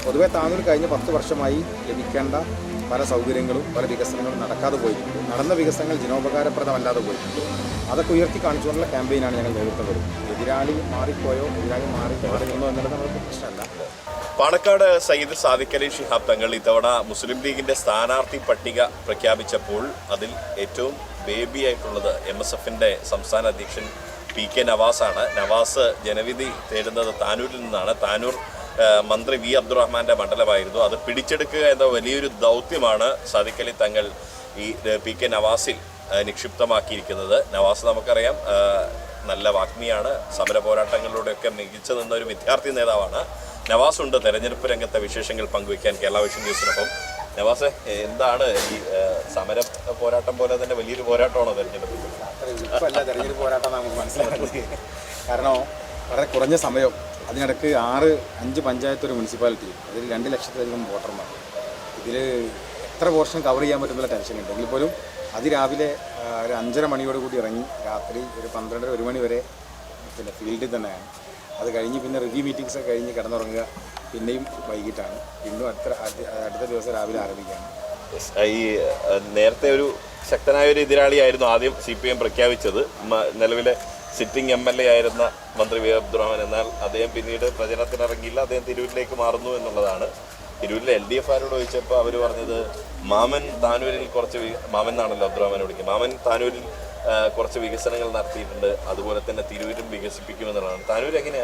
പൊതുവെ താനൂർ കഴിഞ്ഞ 10 വർഷമായി ലഭിക്കേണ്ട പല സൗകര്യങ്ങളും പല വികസനങ്ങളും നടക്കാതെ പോയിട്ടുണ്ട്. നടന്ന വികസനങ്ങൾ ജനോപകാരപ്രദമല്ലാതെ പോയിട്ടുണ്ട്. അതൊക്കെ ഉയർത്തി കാണിച്ചുകൊണ്ടുള്ള ക്യാമ്പയിനാണ് ഞങ്ങൾ നേതൃത്വം കൊടുക്കുന്നത്. എതിരാളി മാറിപ്പോയോ എതിരാളി മാറി നിന്നോ എന്നുള്ളത് നമുക്ക് പ്രശ്നമല്ല. പാണക്കാട് സയ്യിദ് സാദിഖ് അലി ശിഹാബ് തങ്ങൾ ഇത്തവണ മുസ്ലിം ലീഗിന്റെ സ്ഥാനാർത്ഥി പട്ടിക പ്രഖ്യാപിച്ചപ്പോൾ അതിൽ ഏറ്റവും ബേബിയായിട്ടുള്ളത് MSFന്റെ സംസ്ഥാന അധ്യക്ഷൻ PK നവാസാണ്. നവാസ് ജനവിധി തേടുന്നത് താനൂരിൽ നിന്നാണ്. താനൂർ മന്ത്രി V അബ്ദുറഹ്മാന്റെ മണ്ഡലമായിരുന്നു. അത് പിടിച്ചെടുക്കുക എന്ന വലിയൊരു ദൗത്യമാണ് സാദിഖ് അലി തങ്ങൾ ഈ PK നവാസിൽ നിക്ഷിപ്തമാക്കിയിരിക്കുന്നത്. നവാസ് നമുക്കറിയാം നല്ല വാഗ്മിയാണ്, സമര പോരാട്ടങ്ങളിലൂടെയൊക്കെ മികച്ചു നിന്ന ഒരു വിദ്യാർത്ഥി നേതാവാണ്. നവാസ് ഉണ്ട് തെരഞ്ഞെടുപ്പ് രംഗത്തെ വിശേഷങ്ങൾ പങ്കുവയ്ക്കാൻ കേരള വിഷൻ ന്യൂസിനൊപ്പം. നവാസ്, എന്താണ് ഈ സമര പോരാട്ടം പോലെ തന്നെ വലിയൊരു പോരാട്ടമാണോ തെരഞ്ഞെടുപ്പ്? തെരഞ്ഞെടുപ്പ് പോരാട്ടം നമുക്ക് മനസ്സിലാക്കുന്നത്. കാരണം വളരെ കുറഞ്ഞ സമയം, അതിനിടയ്ക്ക് 5 പഞ്ചായത്ത് ഒരു മുനിസിപ്പാലിറ്റി, അതിൽ 2 ലക്ഷത്തിലധികം വോട്ടർമാർ. ഇതിൽ എത്ര പോർഷൻ കവർ ചെയ്യാൻ പറ്റുന്നുള്ള ടെൻഷൻ ഉണ്ട്. എങ്കിൽ പോലും അതിരാവിലെ ഒരു 5:30 മണിയോട് കൂടി ഇറങ്ങി രാത്രി ഒരു 12-1 മണി വരെ ഫീൽഡിൽ തന്നെയാണ്. അത് കഴിഞ്ഞ് പിന്നെ റിവ്യൂ മീറ്റിംഗ്സൊക്കെ കഴിഞ്ഞ് കിടന്നുറങ്ങുക, പിന്നെയും വൈകിട്ടാണ്. വീണ്ടും അടുത്ത ദിവസം രാവിലെ ആരംഭിക്കുകയാണ്. ഈ നേരത്തെ ഒരു ശക്തനായ ഒരു എതിരാളിയായിരുന്നു ആദ്യം CPM പ്രഖ്യാപിച്ചത്, നിലവിലെ സിറ്റിംഗ് MLA ആയിരുന്ന മന്ത്രി V അബ്ദുറഹ്മാൻ. എന്നാൽ അദ്ദേഹം പിന്നീട് പ്രചരണത്തിനിറങ്ങിയില്ല, അദ്ദേഹം തിരൂരിലേക്ക് മാറുന്നു എന്നുള്ളതാണ്. തിരൂരിലെ LDF ആരോട് ചോദിച്ചപ്പോൾ അവർ പറഞ്ഞത് മാമൻ താനൂരിൽ മാമൻ എന്നാണല്ലോ അബ്ദുറഹ്മാൻ വിളിക്കുക, മാമൻ താനൂരിൽ കുറച്ച് വികസനങ്ങൾ നടത്തിയിട്ടുണ്ട്, അതുപോലെ തന്നെ തിരൂരും വികസിപ്പിക്കുമെന്നുള്ളതാണ്. താനൂർ എങ്ങനെ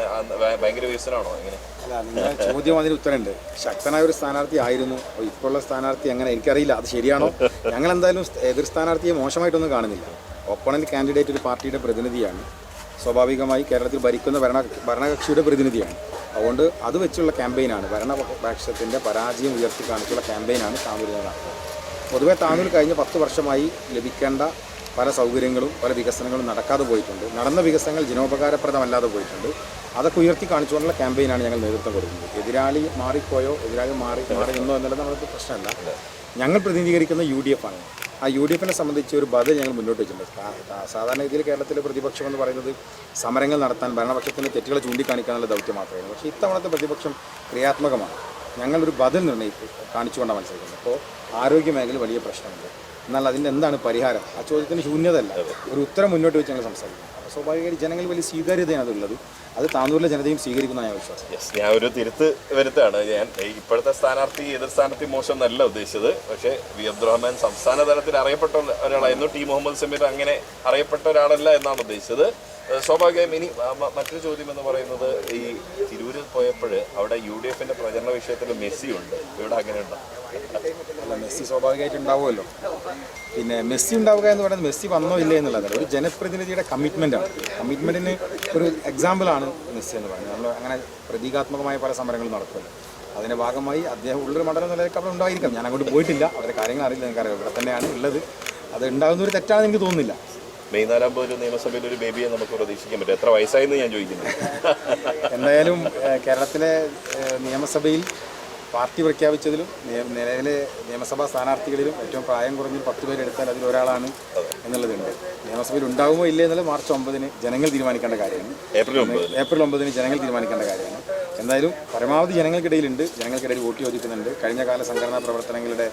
ഭയങ്കര വികസനമാണോ എങ്ങനെ? അല്ല, നിങ്ങൾ ചോദ്യം അതിന് ഉത്തരമുണ്ട്. ശക്തനായ ഒരു സ്ഥാനാർത്ഥി ആയിരുന്നു, ഇപ്പോഴുള്ള സ്ഥാനാർത്ഥി എങ്ങനെ എനിക്കറിയില്ല, അത് ശരിയാണോ? ഞങ്ങൾ എന്തായാലും എതിർ സ്ഥാനാർത്ഥിയെ മോശമായിട്ടൊന്നും കാണുന്നില്ല. ഒപ്പണന്റ് കാൻഡിഡേറ്റ് ഒരു പാർട്ടിയുടെ പ്രതിനിധിയാണ്, സ്വാഭാവികമായി കേരളത്തിൽ ഭരിക്കുന്ന ഭരണകക്ഷിയുടെ പ്രതിനിധിയാണ്. അതുകൊണ്ട് അത് വെച്ചുള്ള ക്യാമ്പയിനാണ്, ഭരണപക്ഷത്തിൻ്റെ പരാജയം ഉയർത്തി കാണിച്ചുള്ള ക്യാമ്പയിനാണ് താനൂരിൽ നടത്തുന്നത്. പൊതുവെ താനൂർ കഴിഞ്ഞ 10 വർഷമായി ലഭിക്കേണ്ട പല സൗകര്യങ്ങളും പല വികസനങ്ങളും നടക്കാതെ പോയിട്ടുണ്ട്. നടന്ന വികസനങ്ങൾ ജനോപകാരപ്രദമല്ലാതെ പോയിട്ടുണ്ട്. അതൊക്കെ ഉയർത്തി കാണിച്ചുകൊണ്ടുള്ള ക്യാമ്പയിനാണ് ഞങ്ങൾ നേതൃത്വം കൊടുക്കുന്നത്. എതിരാളി മാറിപ്പോയോ എതിരാളി മാറി നിന്നോ എന്നുള്ളത് നമുക്ക് പ്രശ്നമല്ല. ഞങ്ങൾ പ്രതിനിധീകരിക്കുന്ന UDF ആണ്. ആ UDFനെ സംബന്ധിച്ച് ഒരു ബദൽ ഞങ്ങൾ മുന്നോട്ട് വെച്ചിട്ടുണ്ട്. സാധാരണ രീതിയിൽ കേരളത്തിലെ പ്രതിപക്ഷം എന്ന് പറയുന്നത് സമരങ്ങൾ നടത്താൻ ഭരണപക്ഷത്തിൻ്റെ തെറ്റുകളെ ചൂണ്ടിക്കാണിക്കാനുള്ള ദൗത്യം മാത്രമാണ്. പക്ഷേ ഇത്തവണത്തെ പ്രതിപക്ഷം ക്രിയാത്മകമാണ്. ഞങ്ങളൊരു ബദൽ കാണിച്ചുകൊണ്ടാണ് മത്സരിക്കുന്നത്. അപ്പോൾ ആരോഗ്യ മേഖല വലിയ പ്രശ്നമുണ്ട്. എന്നാൽ അതിൻ്റെ എന്താണ് പരിഹാരം? ആ ചോദ്യത്തിന് ശൂന്യതല്ല, ഒരു ഉത്തരം മുന്നോട്ട് വെച്ച് ഞങ്ങൾ സംസാരിക്കും. അപ്പോൾ സ്വാഭാവികമായി ജനങ്ങൾ വലിയ സ്വീകാര്യതയാണ് അതുള്ളത്. അത് താനൂരിലെ ജനതയും സ്വീകരിക്കുന്ന ഞാൻ വിശ്വാസം. ഞാൻ ഒരു തിരുത്ത് വരുത്താണ്. ഞാൻ ഇപ്പോഴത്തെ സ്ഥാനാർത്ഥി എതിർ സ്ഥാനാർത്ഥി മോശം എന്നല്ല ഉദ്ദേശിച്ചത്. പക്ഷേ V അബ്ദുറഹ്മാൻ സംസ്ഥാന തലത്തിൽ അറിയപ്പെട്ട ഒരാളായിരുന്നു. T മുഹമ്മദ് സമീർ അങ്ങനെ അറിയപ്പെട്ട ഒരാളല്ല എന്നാണ് ഉദ്ദേശിച്ചത്. സ്വാഭാവികമായും ഇനി മറ്റൊരു ചോദ്യം എന്ന് പറയുന്നത്, ഈ തിരൂരിൽ പോയപ്പോൾ അവിടെ UDFന്റെ പ്രചരണ വിഷയത്തിൽ മെസ്സി ഉണ്ട്, ഇവിടെ അങ്ങനെയുണ്ടോ? അല്ല, മെസ്സി സ്വാഭാവികമായിട്ട് ഉണ്ടാവുമല്ലോ. പിന്നെ മെസ്സി ഉണ്ടാവുക എന്ന് പറയുന്നത് മെസ്സി വന്നോ ഇല്ലേ എന്നുള്ളതല്ല, ഒരു ജനപ്രതിനിധിയുടെ കമ്മിറ്റ്മെൻറ്റാണ്. കമ്മിറ്റ്മെൻറ്റിന് ഒരു എക്സാമ്പിളാണ് മെസ്സി എന്ന് പറയുന്നത്. നമ്മൾ അങ്ങനെ പ്രതീകാത്മകമായ പല സമരങ്ങളും നടക്കുമല്ലോ. അതിൻ്റെ ഭാഗമായി അദ്ദേഹം ഉള്ളൊരു മണ്ഡലം നിലയ്ക്ക് അവിടെ ഉണ്ടായിരിക്കാം. ഞാൻ അങ്ങോട്ട് പോയിട്ടില്ല, അവരുടെ കാര്യങ്ങൾ അറിയില്ല, എനിക്കറിയാം. ഇവിടെ തന്നെയാണ് ഉള്ളത്. അത് ഉണ്ടാകുന്ന ഒരു തെറ്റാണെന്ന് എനിക്ക് തോന്നുന്നില്ല. മെയ് 4 ഒരു നിയമസഭയിൽ ഒരു ബേബിയെ നമുക്ക് പ്രതീക്ഷിക്കാൻ പറ്റും. എത്ര വയസ്സായെന്ന് ഞാൻ ചോദിക്കുന്നു. എന്തായാലും കേരളത്തിലെ നിയമസഭയിൽ പാർട്ടി പ്രഖ്യാപിച്ചതിലും നിലവിലെ നിയമസഭാ സ്ഥാനാർത്ഥികളിലും ഏറ്റവും പ്രായം കുറഞ്ഞ 10 പേരെടുത്താൽ അതിലൊരാളാണ് എന്നുള്ളതുണ്ട്. നിയമസഭയിൽ ഉണ്ടാകുമോ ഇല്ലേ എന്നുള്ളത് മാർച്ച് 9 ജനങ്ങൾ തീരുമാനിക്കേണ്ട കാര്യമാണ്. ഏപ്രിൽ 9 ജനങ്ങൾ തീരുമാനിക്കേണ്ട കാര്യമാണ്. എന്തായാലും പരമാവധി ജനങ്ങൾക്കിടയിലുണ്ട്, ജനങ്ങൾക്കിടയിൽ വോട്ട് ചോദിക്കുന്നുണ്ട്. കഴിഞ്ഞ കാല സംഘടനാ പ്രവർത്തനങ്ങളുടെ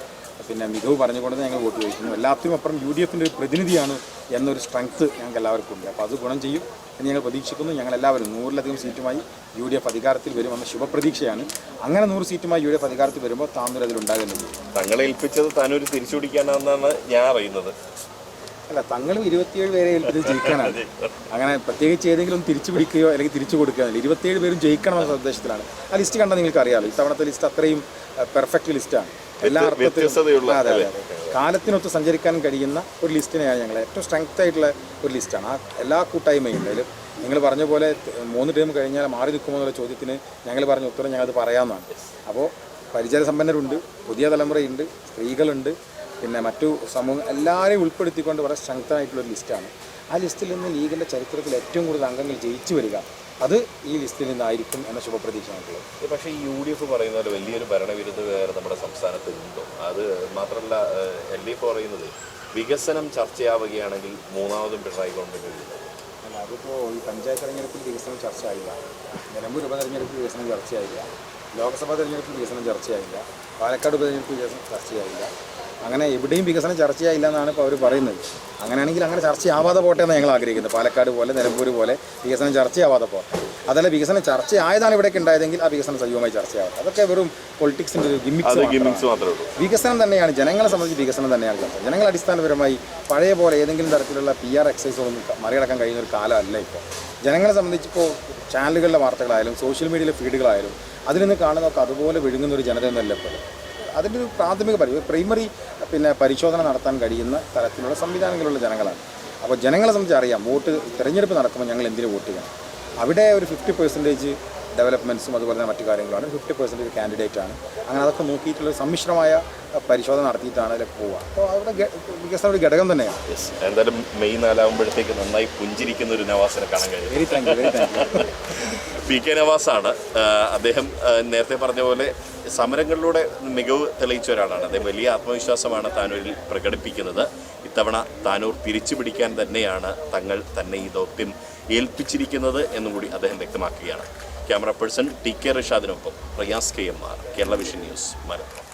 മികവ് പറഞ്ഞുകൊണ്ട് ഞങ്ങൾ വോട്ട് ചോദിക്കുന്നു. എല്ലാത്തിനും അപ്പുറം UDFൻ്റെ ഒരു പ്രതിനിധിയാണ് എന്നൊരു സ്ട്രെങ്ത്ത് ഞങ്ങൾക്ക് എല്ലാവർക്കും ഉണ്ട്. അപ്പോൾ അത് ഗുണം ചെയ്യും എന്ന് ഞങ്ങൾ പ്രതീക്ഷിക്കുന്നു. ഞങ്ങളെല്ലാവരും 100-ലധികം സീറ്റുമായി UDF അധികാരത്തിൽ വരുമെന്ന ശുഭപ്രതീക്ഷയാണ്. അങ്ങനെ 100 സീറ്റുമായി UDF അധികാരത്തിൽ വരുമ്പോൾ താനൂർ അതിലുണ്ടാകുന്നുണ്ട്. തങ്ങളെ ഏൽപ്പിച്ചത് താനൂർ തിരിച്ചു പിടിക്കാനാണെന്നാണ് ഞാൻ അറിയുന്നത്. അല്ല, തങ്ങളും 27 പേരെ ഏൽപ്പിച്ചത് ജയിക്കാനാണ്. അങ്ങനെ പ്രത്യേകിച്ച് ഏതെങ്കിലും തിരിച്ചു പിടിക്കുകയോ അല്ലെങ്കിൽ തിരിച്ചു കൊടുക്കുകയോ 27 പേരും ജയിക്കണമെന്ന ഉദ്ദേശത്തിലാണ്. ആ ലിസ്റ്റ് കണ്ടാൽ നിങ്ങൾക്ക് അറിയാമല്ലോ. ഇത്തവണത്തെ ലിസ്റ്റ് അത്രയും പെർഫെക്റ്റ് ലിസ്റ്റാണ്. എല്ലാ അർത്ഥത്തിലും അതെ, കാലത്തിനൊത്ത് സഞ്ചരിക്കാൻ കഴിയുന്ന ഒരു ലിസ്റ്റിനെയാണ് ഞങ്ങൾ ഏറ്റവും സ്ട്രെങ്ത് ആയിട്ടുള്ള ഒരു ലിസ്റ്റാണ്. ആ എല്ലാ കൂട്ടായ്മയും ഉണ്ടായാലും നിങ്ങൾ പറഞ്ഞ പോലെ 3 ടേം കഴിഞ്ഞാൽ മാറി നിൽക്കുമോ എന്നുള്ള ചോദ്യത്തിന് ഞങ്ങൾ പറഞ്ഞ ഉത്തരം ഞങ്ങളത് പറയാമെന്നാണ്. അപ്പോൾ പരിചയസമ്പന്നരുണ്ട്, പുതിയ തലമുറയുണ്ട്, സ്ത്രീകളുണ്ട്, പിന്നെ മറ്റു സമൂഹം എല്ലാവരെയും ഉൾപ്പെടുത്തിക്കൊണ്ട് വളരെ സ്ട്രെങ്ത് ആയിട്ടുള്ളൊരു ലിസ്റ്റാണ്. ആ ലിസ്റ്റിൽ നിന്ന് ലീഗിൻ്റെ ചരിത്രത്തിൽ ഏറ്റവും കൂടുതൽ അംഗങ്ങൾ ജയിച്ചു വരിക അത് ഈ ലിസ്റ്റിൽ നിന്നായിരിക്കും എന്ന ശുഭപ്രതീക്ഷയാണുള്ളത്. പക്ഷേ ഈ UDF പറയുന്നത് വലിയൊരു ഭരണവിരുദ്ധ വേറെ നമ്മുടെ സംസ്ഥാനത്ത് ഉണ്ടോ? അത് മാത്രമല്ല, LDF പറയുന്നത് വികസനം ചർച്ചയാവുകയാണെങ്കിൽ മൂന്നാമതും പിണറായി ഗവൺമെൻറ്. അല്ല, അതിപ്പോൾ ഈ പഞ്ചായത്ത് തെരഞ്ഞെടുപ്പിൽ വികസനം ചർച്ചയായില്ല, നിലമ്പൂർ ഉപതെരഞ്ഞെടുപ്പിൽ വികസനം ചർച്ചയായില്ല, ലോക്സഭാ തെരഞ്ഞെടുപ്പ് വികസനം ചർച്ചയായില്ല, പാലക്കാട് ഉപതെരഞ്ഞെടുപ്പ് വികസനം ചർച്ചയായില്ല, അങ്ങനെ എവിടെയും വികസനം ചർച്ചയായില്ല എന്നാണ് ഇപ്പോൾ അവർ പറയുന്നത്. അങ്ങനെയാണെങ്കിൽ അങ്ങനെ ചർച്ചയാവാതെ പോട്ടെ എന്ന് ഞങ്ങൾ ആഗ്രഹിക്കുന്നത്. പാലക്കാട് പോലെ നിലമ്പൂർ പോലെ വികസനം ചർച്ചയാവാതെ പോട്ടെ. അതല്ല വികസനം ചർച്ചയായതാണ് ഇവിടേക്ക് ഉണ്ടായതെങ്കിൽ ആ വികസനം സജീവമായി ചർച്ചയാവും. അതൊക്കെ വെറും പൊളിറ്റിക്സിൻ്റെ ഒരു ഗിമ്മിക്സ് മാത്രമേ ഉള്ളൂ. വികസനം തന്നെയാണ് ജനങ്ങളെ സംബന്ധിച്ച് വികസനം തന്നെയാണ് ചർച്ച. ജനങ്ങൾ അടിസ്ഥാനപരമായി പഴയ പോലെ ഏതെങ്കിലും തരത്തിലുള്ള PR എക്സസൈസൊന്നും മറികടക്കാൻ കഴിയുന്ന ഒരു കാലമല്ല ഇപ്പോൾ. ജനങ്ങളെ സംബന്ധിച്ചിപ്പോൾ ചാനലുകളിലെ വാർത്തകളായാലും സോഷ്യൽ മീഡിയയിലെ ഫീഡുകളായാലും അതിൽ നിന്ന് കാണുന്നതൊക്കെ അതുപോലെ വിഴുങ്ങുന്ന ഒരു ജനതയൊന്നുമല്ല ഇപ്പോൾ. അതിൻ്റെ ഒരു പ്രാഥമിക പ്രൈമറി പരിശോധന നടത്താൻ കഴിയുന്ന തരത്തിലുള്ള സംവിധാനങ്ങളുള്ള ജനങ്ങളാണ്. അപ്പോൾ ജനങ്ങളെ സംബന്ധിച്ച് അറിയാം വോട്ട് തിരഞ്ഞെടുപ്പ് നടക്കുമ്പോൾ ഞങ്ങൾ എന്തിനു വോട്ട് ചെയ്യണം. അവിടെ ഒരു 50% ഡെവലപ്മെൻറ്റ്സും അതുപോലെ തന്നെ മറ്റു കാര്യങ്ങളാണ്, 50% കാൻഡിഡേറ്റാണ്. അങ്ങനെ അതൊക്കെ നോക്കിയിട്ടുള്ള സമ്മിശ്രമായ പരിശോധന നടത്തിയിട്ടാണ് അതിലേക്ക് പോവുക. അപ്പോൾ അവിടെ വികസനം ഒരു ഘടകം തന്നെയാണ്. എന്തായാലും മെയ് 4 ആകുമ്പോഴത്തേക്ക് നന്നായി പുഞ്ചിരിക്കുന്ന ഒരു നവാസിനെ കാണാൻ കഴിയും. Very thank you. PK നവാസാണ്. അദ്ദേഹം നേരത്തെ പറഞ്ഞ പോലെ സമരങ്ങളിലൂടെ മികവ് തെളിയിച്ച ഒരാളാണ്. അദ്ദേഹം വലിയ ആത്മവിശ്വാസമാണ് താനൂരിൽ പ്രകടിപ്പിക്കുന്നത്. ഇത്തവണ താനൂർ തിരിച്ചു പിടിക്കാൻ തന്നെയാണ് തങ്ങൾ തന്നെ ഈ ദൗത്യം ഏൽപ്പിച്ചിരിക്കുന്നത് എന്നും കൂടി അദ്ദേഹം വ്യക്തമാക്കുകയാണ്. ക്യാമറ പേഴ്സൺ TK റിഷാദിനൊപ്പം Riyas KMR, Kerala vision news, Malappuram.